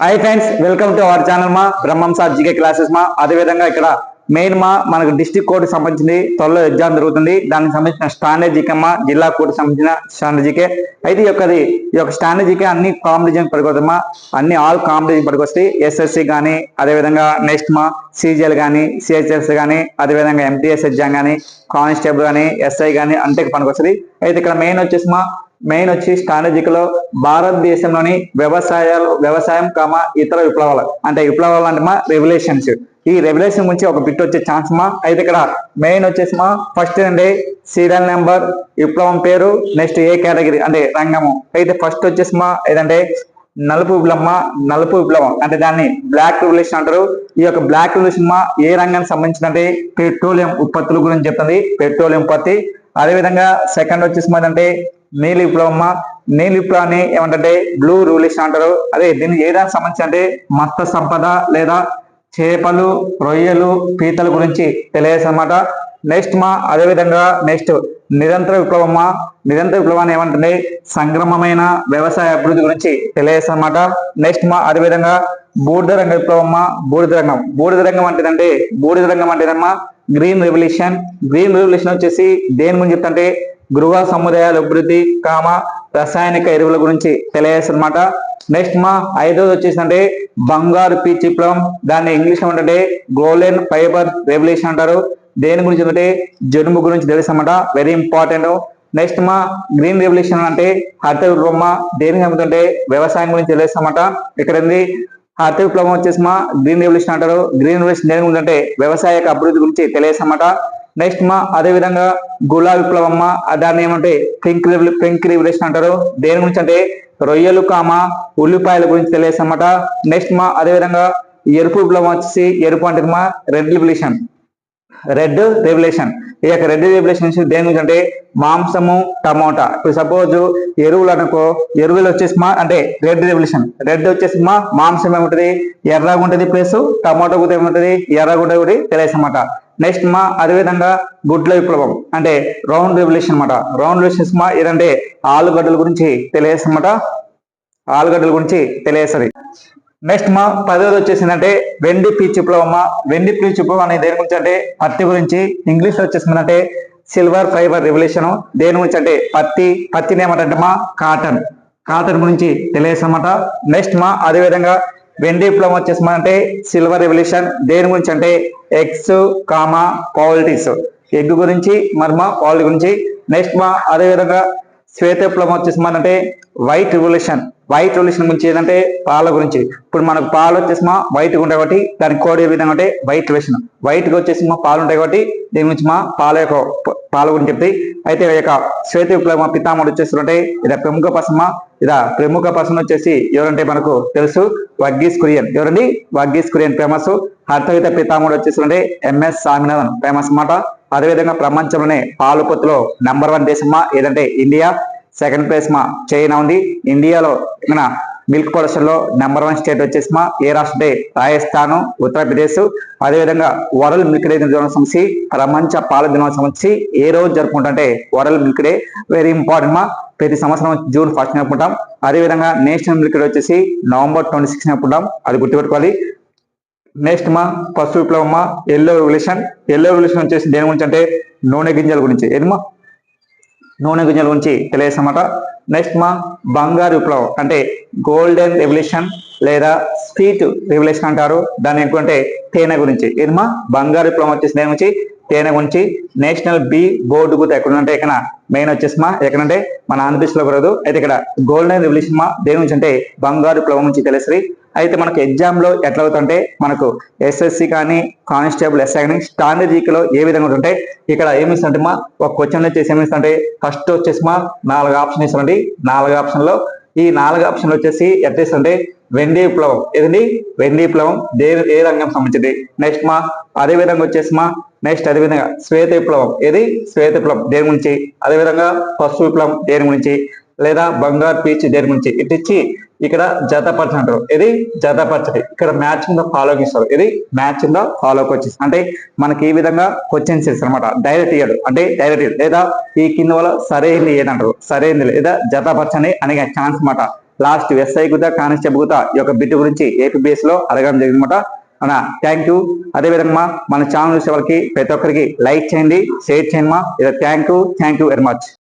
Hi friends, welcome to our channel మా బ్రహ్మం sir GK classes మా. అదేవిధంగా ఇక్కడ మెయిన్ మనకు డిస్ట్రిక్ట్ కోర్టు సంబంధించింది త్వరలో ఎగ్జామ్ జరుగుతుంది. దానికి సంబంధించిన స్టాండర్డ్ జీకే జిల్లా కోర్టు సంబంధించిన స్టాండర్డ్ జీకే అయితే ఈ యొక్క స్టాండర్డ్ జీకే అన్ని కాంపిటీషన్ పడుకోవద్దమ్మా. అన్ని ఆల్ కాంపిటీషన్ పడుకొస్తాయి. ఎస్ఎస్సి కానీ, అదేవిధంగా నెక్స్ట్ సిజిఎల్ కానీ, సిహెచ్ఎస్ కానీ, అదేవిధంగా ఎంటీఎస్ ఎగ్జామ్ కానీ, కానిస్టేబుల్ కానీ, ఎస్ఐ కానీ అంటే పనికొస్తుంది. అయితే ఇక్కడ మెయిన్ వచ్చి స్ట్రాటజికలో భారతదేశంలోని వ్యవసాయం ఇతర విప్లవాలు అంటే రెవల్యూషన్స్. ఈ రెవల్యూషన్ గురించి ఒక బిట్ వచ్చే ఛాన్స్ అయితే ఇక్కడ మెయిన్ వచ్చేసి ఫస్ట్ అంటే సీరియల్ నెంబర్, విప్లవం పేరు, నెక్స్ట్ ఏ కేటగిరీ అంటే రంగము. అయితే ఫస్ట్ వచ్చేసి ఏదంటే నలుపు విప్లవం అంటే దాన్ని బ్లాక్ రెవల్యూషన్ అంటారు. ఈ యొక్క బ్లాక్ రెవల్యూషన్ ఏ రంగానికి సంబంధించిందంటే పెట్రోలియం ఉత్పత్తుల గురించి చెప్తుంది, పెట్రోలియం ఉత్పత్తి. అదేవిధంగా సెకండ్ వచ్చేసి అంటే నీలి విప్లవాన్ని ఏమంటే బ్లూ రెవల్యూషన్ అంటారు. అదే దీన్ని ఏ దానికి సంబంధించి అంటే మత్స్య సంపద లేదా చేపలు, రొయ్యలు, పీతల గురించి తెలియజేసన్నమాట. నెక్స్ట్ అదేవిధంగా నెక్స్ట్ నిరంతర విప్లవాన్ని ఏమంటే సంక్రమమైన వ్యవసాయ అభివృద్ధి గురించి తెలియజేసన్నమాట. నెక్స్ట్ అదేవిధంగా బూడిద రంగం అంటేదమ్మా గ్రీన్ రెవల్యూషన్ వచ్చేసి దేని గురించి చెప్తుంటే గృహ సముదాయాల అభివృద్ధి, రసాయనిక ఎరువుల గురించి తెలియజేస్తారన్నమాట. నెక్స్ట్ ఐదోది వచ్చేసి అంటే బంగారు పీచ్ విప్లవం, దాన్ని ఇంగ్లీష్ లో అంటే గోల్డెన్ ఫైబర్ రెవల్యూషన్ అంటారు. దేని గురించి అంటే జనుము గురించి తెలుసన్నమాట, very important. Next green revolution అంటే హరిత విప్లవం, దేనికి ఏమిటంటే వ్యవసాయం గురించి తెలియస్తామట. ఇక్కడ హరిత విప్లవం వచ్చేసి గ్రీన్ రెవల్యూషన్ అంటారు. గ్రీన్ రెవల్యూషన్ దేని గురించి అంటే వ్యవసాయ అభివృద్ధి గురించి తెలియస్తామట. నెక్స్ట్ అదేవిధంగా గులాబీ విప్లవం, దాన్ని ఏమంటే పింక్ రెవల్యూషన్ అంటారు. దేని గురించి అంటే రొయ్యలు, ఉల్లిపాయల గురించి తెలియస్తామట. నెక్స్ట్ అదేవిధంగా ఎరుపు విప్లవం వచ్చేసి ఎరుపు అంటే రెడ్ రెవల్యూషన్. ఈ యొక్క రెడ్ రెవల్యూషన్ దేని గురించి అంటే మాంసము, టమోటా. ఇప్పుడు సపోజ్ ఎరువులు వచ్చేసి అంటే రెడ్ రెవల్యూషన్. రెడ్ వచ్చేసి మాంసం ఏముంటది, ఎర్రగా ఉంటది, ప్లస్ టమోటా కూడా ఏముంటది, ఎర్రగా ఉంటది తెలియసన్నమాట. నెక్స్ట్ అదేవిధంగా గుడ్ల విప్లవం అంటే రౌండ్ రెవల్యూషన్ అన్నమాట. రౌండ్ రెవల్యూషన్స్ ఏదంటే ఆలుగడ్డల గురించి తెలియజేస్తుంది. నెక్స్ట్ 10వ వచ్చేసిందంటే వెండి పీచ్ విప్లవం. వెండి పీచ్ విప్లవం అనేది దేని గురించి అంటే పత్తి గురించి. ఇంగ్లీష్ లో వచ్చేసిందంటే సిల్వర్ ఫైబర్ రెవల్యూషన్. దేని గురించి అంటే పత్తిని ఏమంటే కాటన్ గురించి తెలియజేస్తామన్నమాట. నెక్స్ట్ అదేవిధంగా వెండి విప్లవం వచ్చేసి అంటే సిల్వర్ రెవల్యూషన్. దేని గురించి అంటే ఎగ్స్, పాలిటిక్స్, ఎగ్ గురించి పాలిటీ గురించి. నెక్స్ట్ అదేవిధంగా శ్వేత విప్లవం వచ్చేసి అంటే వైట్ రెవల్యూషన్ గురించి ఏదంటే పాల గురించి. ఇప్పుడు మనకు పాలు వచ్చేసి వైట్ ఉంటాయి కాబట్టి దానికి కోడ్ ఏ విధంగా అంటే వైట్ రెవల్యూషన్. వైట్ గా వచ్చేసి పాలు ఉంటాయి కాబట్టి దీని గురించి పాల గురించి చెప్తాయి. అయితే ఈ యొక్క శ్వేత విప్లవం పితామహుడు వచ్చేసి ఇది ప్రముఖ పర్సన్ వచ్చేసి ఎవరంటే మనకు తెలుసు, వర్గీస్ కురియన్. ఎవరండి? వర్గీస్ కురియన్ ఫేమస్. హరితవిత పితామహుడు వచ్చేసి ఎంఎస్ స్వామినాథన్ ఫేమస్ అన్నమాట. అదేవిధంగా ప్రపంచంలోనే పాల ఉత్పత్తిలో నెంబర్ 1 దేశమా ఏదంటే ఇండియా. సెకండ్ ప్లేస్ చైనా ఉంది. ఇండియాలో మిల్క్ ప్రొడక్షన్ లో నెంబర్ 1 స్టేట్ వచ్చేసి ఏ రాష్ట్రం అంటే రాజస్థాన్, ఉత్తరప్రదేశ్. అదేవిధంగా వరల్డ్ మిల్క్ డే దినోత్సవం సంబంధించి ప్రపంచ పాల దినోత్సవం సంబంధించి ఏ రోజు జరుపుకుంటే world milk day very important ప్రతి సంవత్సరం జూన్ 1 జరుపుకుంటాం. అదేవిధంగా నేషనల్ మిల్క్ డే వచ్చేసి నవంబర్ 26 జరుపుకుంటాం, అది గుర్తుపెట్టుకోవాలి. నెక్స్ట్ పసుపు విప్లవం, ఎల్లో రెవల్యూషన్ వచ్చేసి దేని గురించి అంటే నూనె గింజల గురించి. నూనె గింజల గురించి తెలియజేస్తామట. నెక్స్ట్ బంగారు విప్లవం అంటే గోల్డెన్ రెవల్యూషన్ లేదా స్వీట్ రెవల్యూషన్ అంటారు. దాని ఏంటంటే తేనె గురించి. బంగారు విప్లవం వచ్చేసి దేని గురించి తేనె గురించి. నేషనల్ బీ బోర్డు గుర్తు ఎక్కడంటే ఇక్కడ మెయిన్ వచ్చేసి ఎక్కడంటే మన ఆంధ్రప్రదేశ్ లో కుదరదు. అయితే ఇక్కడ గోల్డెన్ రెవల్యూషన్ దేని గురించి అంటే బంగారు విప్లవం గురించి తెలుస్తుంది. అయితే మనకు ఎగ్జామ్ లో ఎట్లా అవుతుంటే మనకు ఎస్ఎస్సి కానీ, కానిస్టేబుల్, ఎస్ఐ కానీ స్టాండర్డ్ జీకేలో ఏ విధంగా ఉంటుంటే ఇక్కడ ఏమిస్తుంటే ఒక క్వశ్చన్ వచ్చేసి ఏమిస్తుంటే ఫస్ట్ వచ్చేసి 4 ఆప్షన్ ఇస్తామండి. 4 ఆప్షన్లో ఈ 4 ఆప్షన్లు వచ్చేసి ఎట్లేస్తుంటే వెండి విప్లవం. ఏదండి? వెండి విప్లవం ఏ రంగం సంబంధించింది. నెక్స్ట్ అదే విధంగా వచ్చేసి నెక్స్ట్ అదేవిధంగా శ్వేత విప్లవం. శ్వేత విప్లవం దేని గురించి. అదేవిధంగా పసుపు విప్లవం దేని గురించి, లేదా బంగారు పీచ్ దేని గురించి ఇట్టిచ్చి ఇక్కడ జతపరచని అంటారు. జతపరచడి. ఇక్కడ మ్యాచింగ్ ద ఫాలోకి ఇస్తారు. మ్యాచింగ్ ద ఫాలోకి వచ్చేసి అంటే మనకి ఈ విధంగా క్వశ్చన్స్ ఇస్తారు అనమాట. డైరెక్ట్ ఇయ్యడు అంటే డైరెక్ట్ లేదా ఈ కింద వల్ల సరైనది ఏదంటారు, సరైనది లేదా జతపరచని అనే ఛాన్స్ అనమాట. లాస్ట్ ఎస్ఐ గుత కానిస్టేబుల్ గుత ఈ యొక్క బిట్ గురించి ఏపీబీఎస్ లో అడగడం జరిగిందన్నమాట. అన్నా థ్యాంక్ యూ. అదేవిధంగా మన ఛానల్ చూసే వాళ్ళకి ప్రతి ఒక్కరికి లైక్ చేయండి, షేర్ చేయండి. Thank you very much.